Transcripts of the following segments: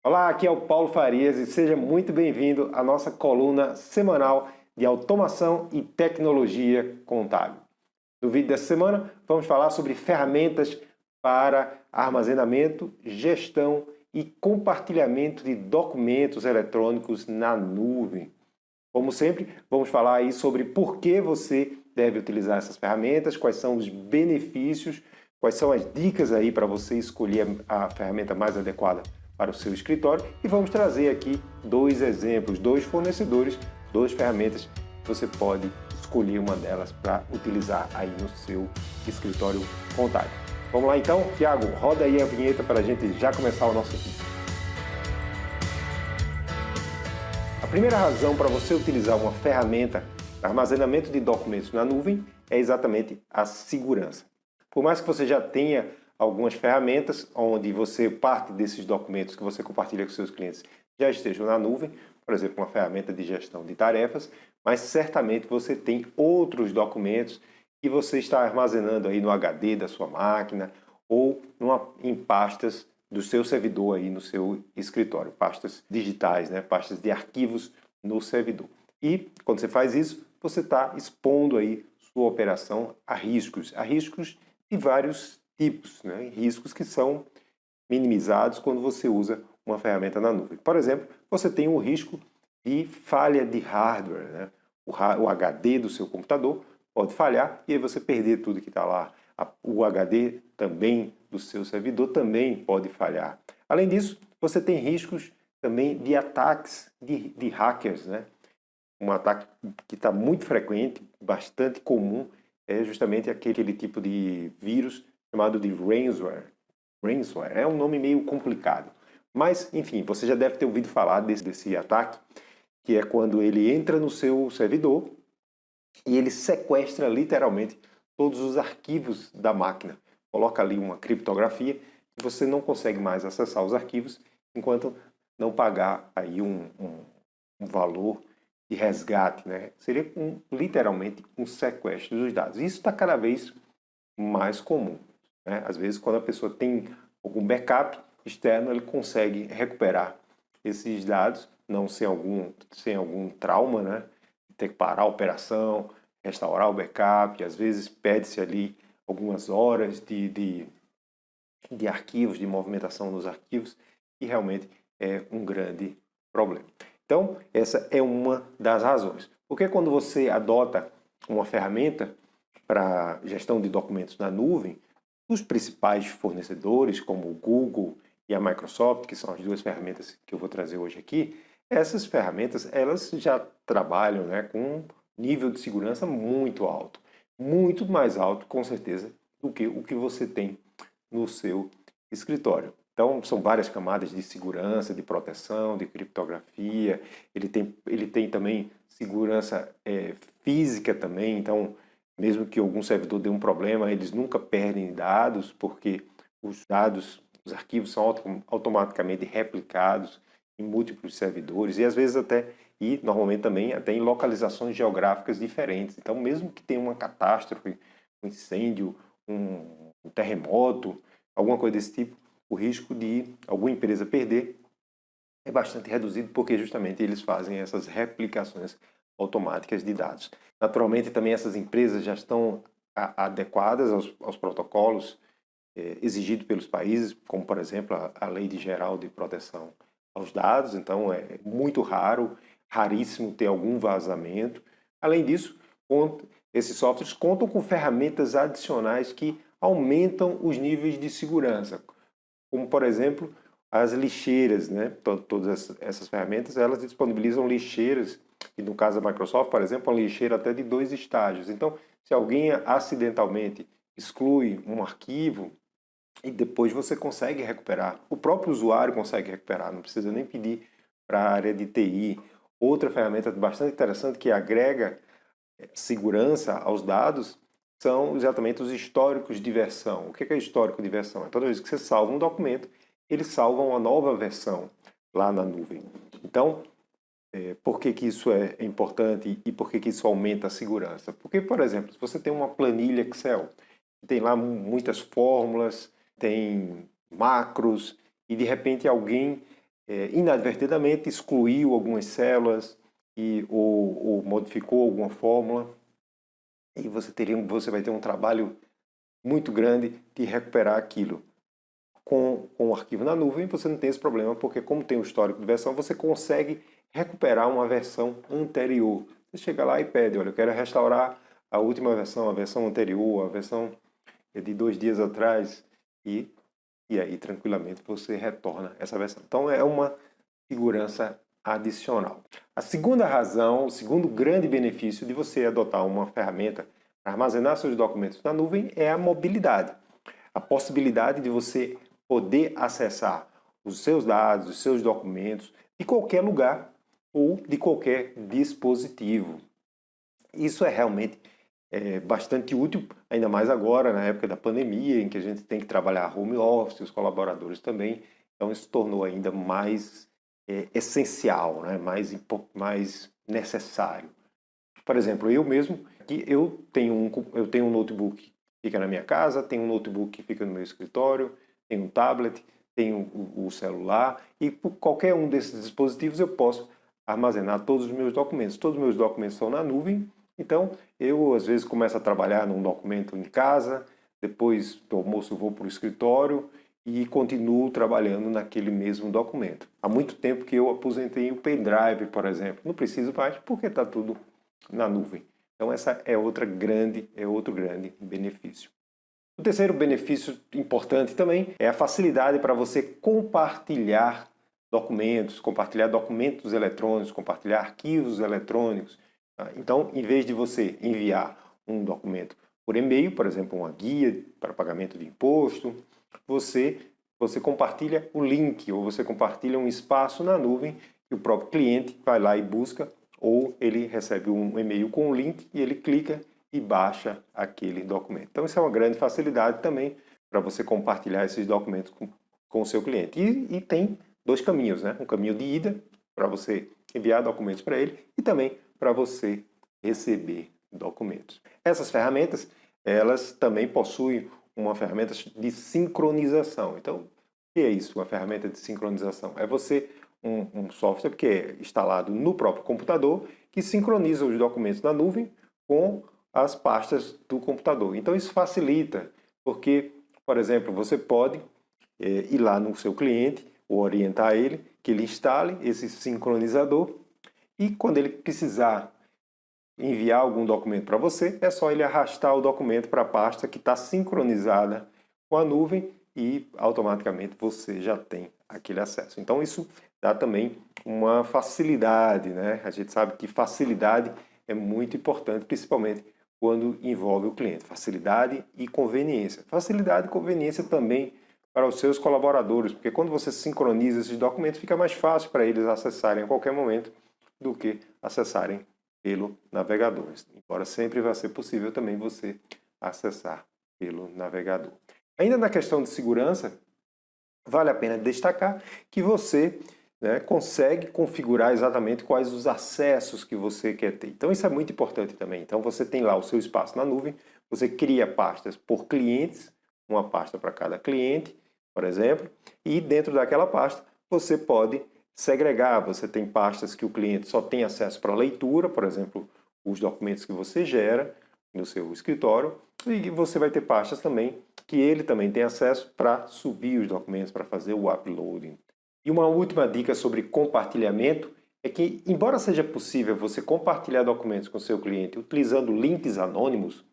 Olá, aqui é o Paulo Farias e seja muito bem-vindo à nossa coluna semanal de automação e tecnologia contábil. No vídeo dessa semana, vamos falar sobre ferramentas para armazenamento, gestão e compartilhamento de documentos eletrônicos na nuvem. Como sempre, vamos falar aí sobre por que você deve utilizar essas ferramentas, quais são os benefícios, quais são as dicas aí para você escolher a ferramenta mais adequada para o seu escritório e vamos trazer aqui dois exemplos, dois fornecedores, duas ferramentas que você pode escolher uma delas para utilizar aí no seu escritório contábil. Vamos lá então, Tiago, roda aí a vinheta para a gente já começar o nosso vídeo. A primeira razão para você utilizar uma ferramenta de armazenamento de documentos na nuvem é exatamente a segurança. Por mais que você já tenha algumas ferramentas onde parte desses documentos que você compartilha com seus clientes já estejam na nuvem, por exemplo, uma ferramenta de gestão de tarefas, mas certamente você tem outros documentos que você está armazenando aí no HD da sua máquina ou em pastas do seu servidor aí no seu escritório, pastas digitais, né? Pastas de arquivos no servidor. E quando você faz isso, você está expondo aí sua operação a riscos de vários tipos, né? Riscos que são minimizados quando você usa uma ferramenta na nuvem. Por exemplo, você tem o risco de falha de hardware, né? O HD do seu computador pode falhar e aí você perder tudo que está lá. O HD também do seu servidor também pode falhar. Além disso, você tem riscos também de ataques de hackers, né? Um ataque que está muito frequente, bastante comum, é justamente aquele tipo de vírus chamado de ransomware. Ransomware é um nome meio complicado, mas enfim, você já deve ter ouvido falar desse ataque, que é quando ele entra no seu servidor e ele sequestra literalmente todos os arquivos da máquina. Coloca ali uma criptografia e você não consegue mais acessar os arquivos enquanto não pagar aí um valor de resgate, né? Seria literalmente um sequestro dos dados. Isso está cada vez mais comum, né? Às vezes, quando a pessoa tem algum backup externo, ele consegue recuperar esses dados, não sem algum trauma, né? Ter que parar a operação, restaurar o backup, às vezes perde-se ali algumas horas de arquivos, de movimentação nos arquivos, e realmente é um grande problema. Então, essa é uma das razões. Porque quando você adota uma ferramenta para gestão de documentos na nuvem, os principais fornecedores, como o Google e a Microsoft, que são as duas ferramentas que eu vou trazer hoje aqui, essas ferramentas elas já trabalham, né, com um nível de segurança muito mais alto, com certeza, do que o que você tem no seu escritório. Então, são várias camadas de segurança, de proteção, de criptografia. Ele tem também segurança física também. Então, mesmo que algum servidor dê um problema, eles nunca perdem dados, porque os arquivos são automaticamente replicados em múltiplos servidores e às vezes normalmente também até em localizações geográficas diferentes. Então, mesmo que tenha uma catástrofe, um incêndio, um terremoto, alguma coisa desse tipo, o risco de alguma empresa perder é bastante reduzido porque justamente eles fazem essas replicações automáticas de dados. Naturalmente, também essas empresas já estão adequadas aos protocolos exigidos pelos países, como, por exemplo, a Lei Geral de Proteção aos Dados. Então, é muito raríssimo ter algum vazamento. Além disso, esses softwares contam com ferramentas adicionais que aumentam os níveis de segurança, como, por exemplo, as lixeiras, né? Todas essas ferramentas, elas disponibilizam lixeiras, e no caso da Microsoft, por exemplo, uma lixeira até de 2 estágios. Então, se alguém acidentalmente exclui um arquivo, e depois você consegue recuperar, o próprio usuário consegue recuperar, não precisa nem pedir para a área de TI. Outra ferramenta bastante interessante que agrega segurança aos dados são exatamente os históricos de versão. O que é histórico de versão? É toda vez que você salva um documento, ele salva uma nova versão lá na nuvem. Então, por que isso é importante e por que isso aumenta a segurança? Porque, por exemplo, se você tem uma planilha Excel, tem lá muitas fórmulas, tem macros, e de repente alguém inadvertidamente excluiu algumas células ou modificou alguma fórmula, e você vai ter um trabalho muito grande de recuperar aquilo. Com o arquivo na nuvem, você não tem esse problema, porque como tem o histórico de versão, você consegue recuperar uma versão anterior. Você chega lá e pede, olha, eu quero restaurar a última versão, a versão anterior, a versão de 2 dias atrás, e aí tranquilamente você retorna essa versão. Então é uma segurança adicional. A segunda razão, o segundo grande benefício de você adotar uma ferramenta para armazenar seus documentos na nuvem é a mobilidade. A possibilidade de você poder acessar os seus dados, os seus documentos de qualquer lugar ou de qualquer dispositivo. Isso é realmente bastante útil, ainda mais agora, na época da pandemia, em que a gente tem que trabalhar home office, os colaboradores também. Então, isso tornou ainda mais essencial, né? mais necessário. Por exemplo, eu mesmo, eu tenho um notebook que fica na minha casa, tenho um notebook que fica no meu escritório, tenho um tablet, tenho o celular, e por qualquer um desses dispositivos eu posso armazenar todos os meus documentos. Todos os meus documentos estão na nuvem, então eu às vezes começo a trabalhar num documento em casa, depois do almoço vou para o escritório e continuo trabalhando naquele mesmo documento. Há muito tempo que eu aposentei o pendrive, por exemplo. Não preciso mais porque está tudo na nuvem. Então essa é outro grande benefício. O terceiro benefício importante também é a facilidade para você compartilhar documentos eletrônicos, compartilhar arquivos eletrônicos. Então, em vez de você enviar um documento por e-mail, por exemplo, uma guia para pagamento de imposto, você compartilha o link ou você compartilha um espaço na nuvem que o próprio cliente vai lá e busca, ou ele recebe um e-mail com o link e ele clica e baixa aquele documento. Então isso é uma grande facilidade também para você compartilhar esses documentos com o seu cliente. E tem dois caminhos, né? Um caminho de ida para você enviar documentos para ele e também para você receber documentos. Essas ferramentas, elas também possuem uma ferramenta de sincronização. Então, o que é isso, uma ferramenta de sincronização? É um software que é instalado no próprio computador que sincroniza os documentos da nuvem com as pastas do computador. Então isso facilita, porque, por exemplo, você pode ir lá no seu cliente ou orientar ele que ele instale esse sincronizador e quando ele precisar enviar algum documento para você, é só ele arrastar o documento para a pasta que está sincronizada com a nuvem e automaticamente você já tem aquele acesso. Então isso dá também uma facilidade, né? A gente sabe que facilidade é muito importante, principalmente quando envolve o cliente. Facilidade e conveniência. Facilidade e conveniência também para os seus colaboradores, porque quando você sincroniza esses documentos, fica mais fácil para eles acessarem a qualquer momento do que acessarem pelo navegador. Embora sempre vai ser possível também você acessar pelo navegador. Ainda na questão de segurança, vale a pena destacar que você consegue configurar exatamente quais os acessos que você quer ter. Então isso é muito importante também. Então você tem lá o seu espaço na nuvem, você cria pastas por clientes, uma pasta para cada cliente, por exemplo, e dentro daquela pasta você pode segregar. Você tem pastas que o cliente só tem acesso para leitura, por exemplo, os documentos que você gera no seu escritório, e você vai ter pastas também que ele também tem acesso para subir os documentos, para fazer o uploading. E uma última dica sobre compartilhamento é que, embora seja possível você compartilhar documentos com seu cliente utilizando links anônimos,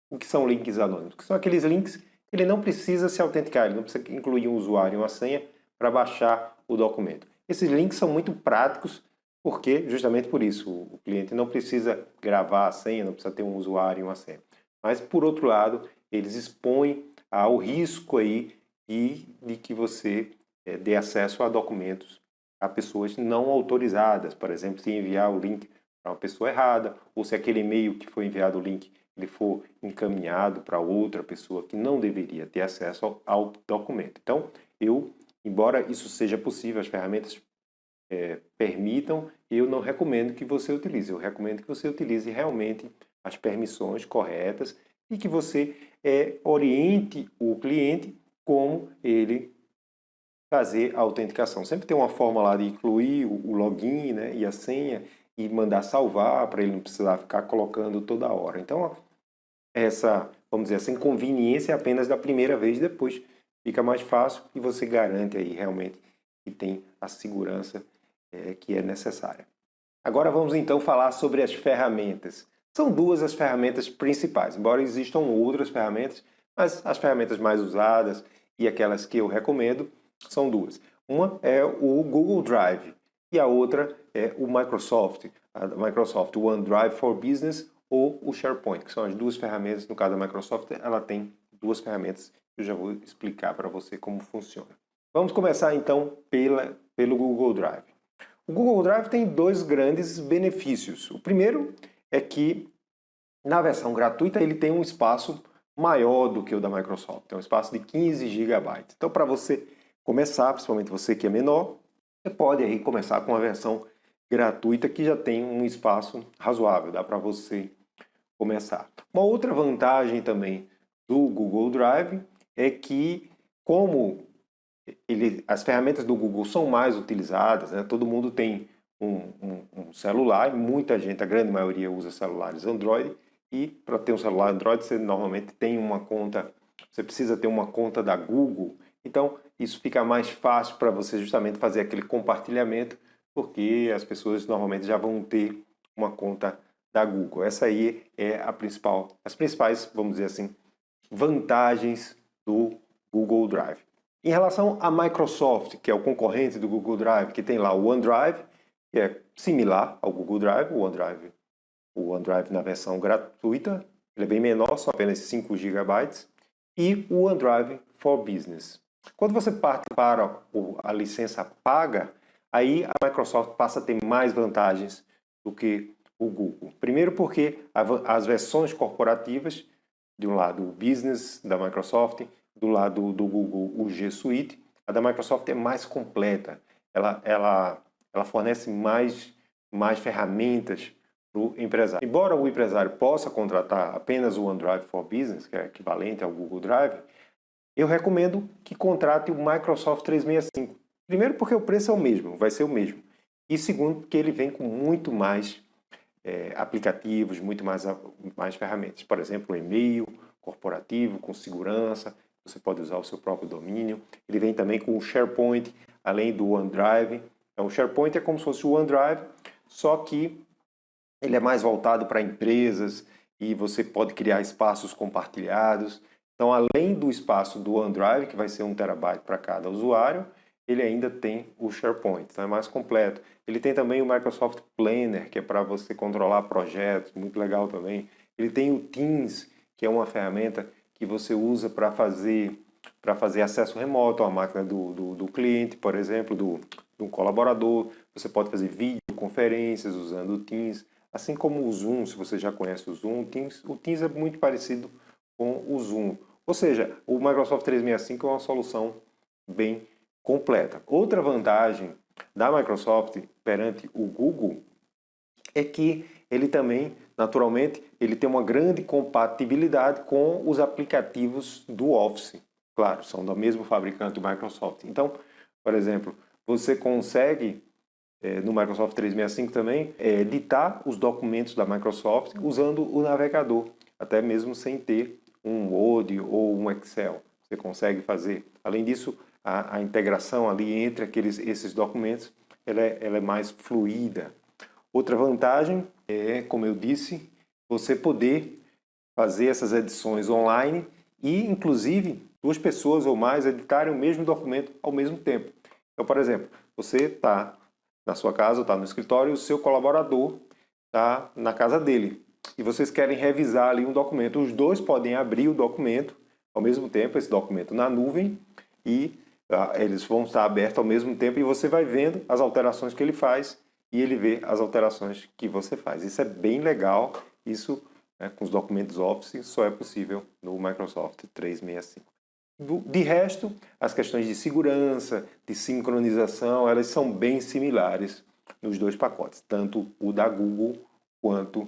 o que são links anônimos? Que são aqueles links que ele não precisa se autenticar, ele não precisa incluir um usuário e uma senha para baixar o documento. Esses links são muito práticos, porque justamente por isso o cliente não precisa gravar a senha, não precisa ter um usuário e uma senha. Mas, por outro lado, eles expõem ao risco aí de que você dê acesso a documentos a pessoas não autorizadas. Por exemplo, se enviar o link para uma pessoa errada, ou se aquele e-mail que foi enviado o link ele for encaminhado para outra pessoa que não deveria ter acesso ao documento. Então, embora isso seja possível, as ferramentas permitam, eu não recomendo que você utilize. Eu recomendo que você utilize realmente as permissões corretas e que você oriente o cliente como ele fazer a autenticação. Sempre tem uma forma lá de incluir o login, né, e a senha e mandar salvar para ele não precisar ficar colocando toda hora. Então, essa, vamos dizer, essa inconveniência é apenas da primeira vez, depois fica mais fácil e você garante aí realmente que tem a segurança que é necessária. Agora vamos então falar sobre as ferramentas. São duas as ferramentas principais, embora existam outras ferramentas, mas as ferramentas mais usadas e aquelas que eu recomendo são duas. Uma é o Google Drive e a outra é o Microsoft, a Microsoft OneDrive for Business ou o SharePoint, que são as duas ferramentas. No caso da Microsoft, ela tem duas ferramentas que eu já vou explicar para você como funciona. Vamos começar então pelo Google Drive. O Google Drive tem dois grandes benefícios. O primeiro é que, na versão gratuita, ele tem um espaço maior do que o da Microsoft. Tem um espaço de 15 GB. Então, para você começar, principalmente você que é menor, você pode aí começar com a versão gratuita que já tem um espaço razoável. Dá para você começar. Uma outra vantagem também do Google Drive é que, como as ferramentas do Google são mais utilizadas, né? Todo mundo tem um celular, e muita gente, a grande maioria, usa celulares Android, e para ter um celular Android você normalmente tem uma conta, você precisa ter uma conta da Google, então isso fica mais fácil para você justamente fazer aquele compartilhamento, porque as pessoas normalmente já vão ter uma conta da Google. Essa aí é as principais, vamos dizer assim, vantagens do Google Drive. Em relação à Microsoft, que é o concorrente do Google Drive, que tem lá o OneDrive, que é similar ao Google Drive, o OneDrive na versão gratuita, ele é bem menor, só apenas 5 GB, e o OneDrive for Business. Quando você parte para a licença paga, aí a Microsoft passa a ter mais vantagens do que o Google. Primeiro porque as versões corporativas, de um lado o Business da Microsoft, do lado do Google o G Suite, a da Microsoft é mais completa. Ela fornece mais ferramentas para o empresário. Embora o empresário possa contratar apenas o OneDrive for Business, que é equivalente ao Google Drive, eu recomendo que contrate o Microsoft 365. Primeiro porque o preço é o mesmo, vai ser o mesmo. E segundo porque ele vem com muito mais aplicativos, muito mais ferramentas. Por exemplo, o e-mail corporativo com segurança, você pode usar o seu próprio domínio. Ele vem também com o SharePoint, além do OneDrive. Então, o SharePoint é como se fosse o OneDrive, só que ele é mais voltado para empresas e você pode criar espaços compartilhados. Então, além do espaço do OneDrive, que vai ser 1 TB para cada usuário, ele ainda tem o SharePoint, então é mais completo. Ele tem também o Microsoft Planner, que é para você controlar projetos, muito legal também. Ele tem o Teams, que é uma ferramenta que você usa para fazer acesso remoto à máquina do cliente, por exemplo, do colaborador. Você pode fazer videoconferências usando o Teams, assim como o Zoom, se você já conhece o Zoom. O Teams é muito parecido com o Zoom. Ou seja, o Microsoft 365 é uma solução bem completa. Outra vantagem da Microsoft perante o Google é que ele também, naturalmente, ele tem uma grande compatibilidade com os aplicativos do Office. Claro, são do mesmo fabricante, o Microsoft. Então, por exemplo, você consegue, no Microsoft 365 também, editar os documentos da Microsoft usando o navegador, até mesmo sem ter um Word ou um Excel. Você consegue fazer. Além disso, a integração ali entre esses documentos ela é mais fluida. Outra vantagem é, como eu disse, você poder fazer essas edições online e, inclusive, 2 pessoas ou mais editarem o mesmo documento ao mesmo tempo. Então, por exemplo, você está na sua casa, está no escritório, e o seu colaborador está na casa dele. E vocês querem revisar ali um documento. Os dois podem abrir o documento ao mesmo tempo, esse documento na nuvem, e eles vão estar abertos ao mesmo tempo e você vai vendo as alterações que ele faz e ele vê as alterações que você faz. Isso é bem legal. Isso, com os documentos Office, só é possível no Microsoft 365. De resto, as questões de segurança, de sincronização, elas são bem similares nos dois pacotes, tanto o da Google quanto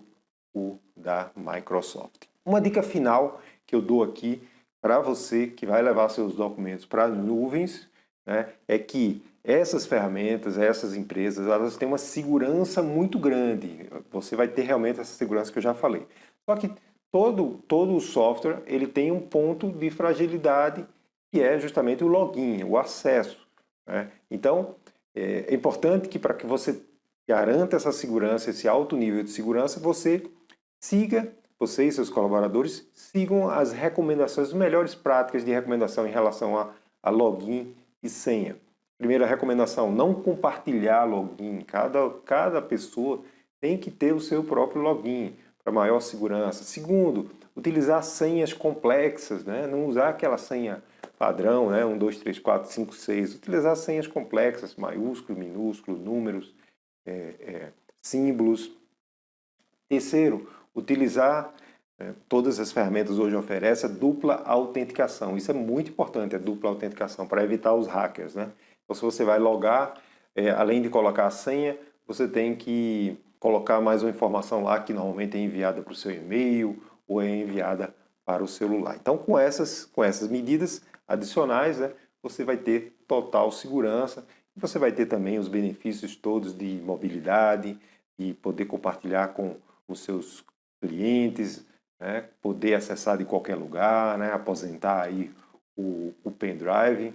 o da Microsoft. Uma dica final que eu dou aqui para você que vai levar seus documentos para as nuvens, né, é que essas ferramentas, essas empresas, elas têm uma segurança muito grande. Você vai ter realmente essa segurança que eu já falei. Só que todo o software ele tem um ponto de fragilidade que é justamente o login, o acesso, né? Então, é importante que para que você garanta essa segurança, esse alto nível de segurança, você e seus colaboradores sigam as recomendações, as melhores práticas de recomendação em relação a login e senha. Primeira recomendação, não compartilhar login. Cada pessoa tem que ter o seu próprio login para maior segurança. Segundo, utilizar senhas complexas, né? Não usar aquela senha padrão, né? 1, 2, 3, 4, 5, 6. Utilizar senhas complexas, maiúsculo, minúsculo, números, símbolos. Terceiro, utilizar, todas as ferramentas hoje oferecem a dupla autenticação. Isso é muito importante, a dupla autenticação, para evitar os hackers, né? Então, se você vai logar, além de colocar a senha, você tem que colocar mais uma informação lá que normalmente é enviada para o seu e-mail ou é enviada para o celular. Então, com essas medidas adicionais, né, você vai ter total segurança e você vai ter também os benefícios todos de mobilidade e poder compartilhar com os seus clientes, né, poder acessar de qualquer lugar, né, aposentar aí o pendrive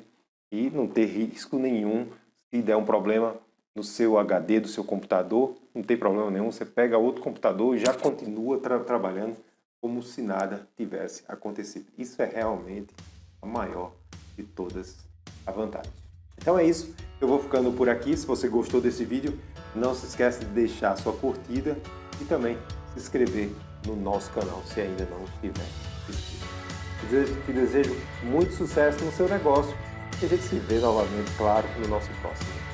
e não ter risco nenhum se der um problema no seu HD do seu computador, não tem problema nenhum, você pega outro computador e já continua trabalhando como se nada tivesse acontecido. Isso é realmente a maior de todas as vantagens. Então é isso, eu vou ficando por aqui. Se você gostou desse vídeo, não se esqueça de deixar a sua curtida e também se inscrever no nosso canal se ainda não estiver inscrito. Te desejo muito sucesso no seu negócio e a gente se vê novamente, claro, no nosso próximo.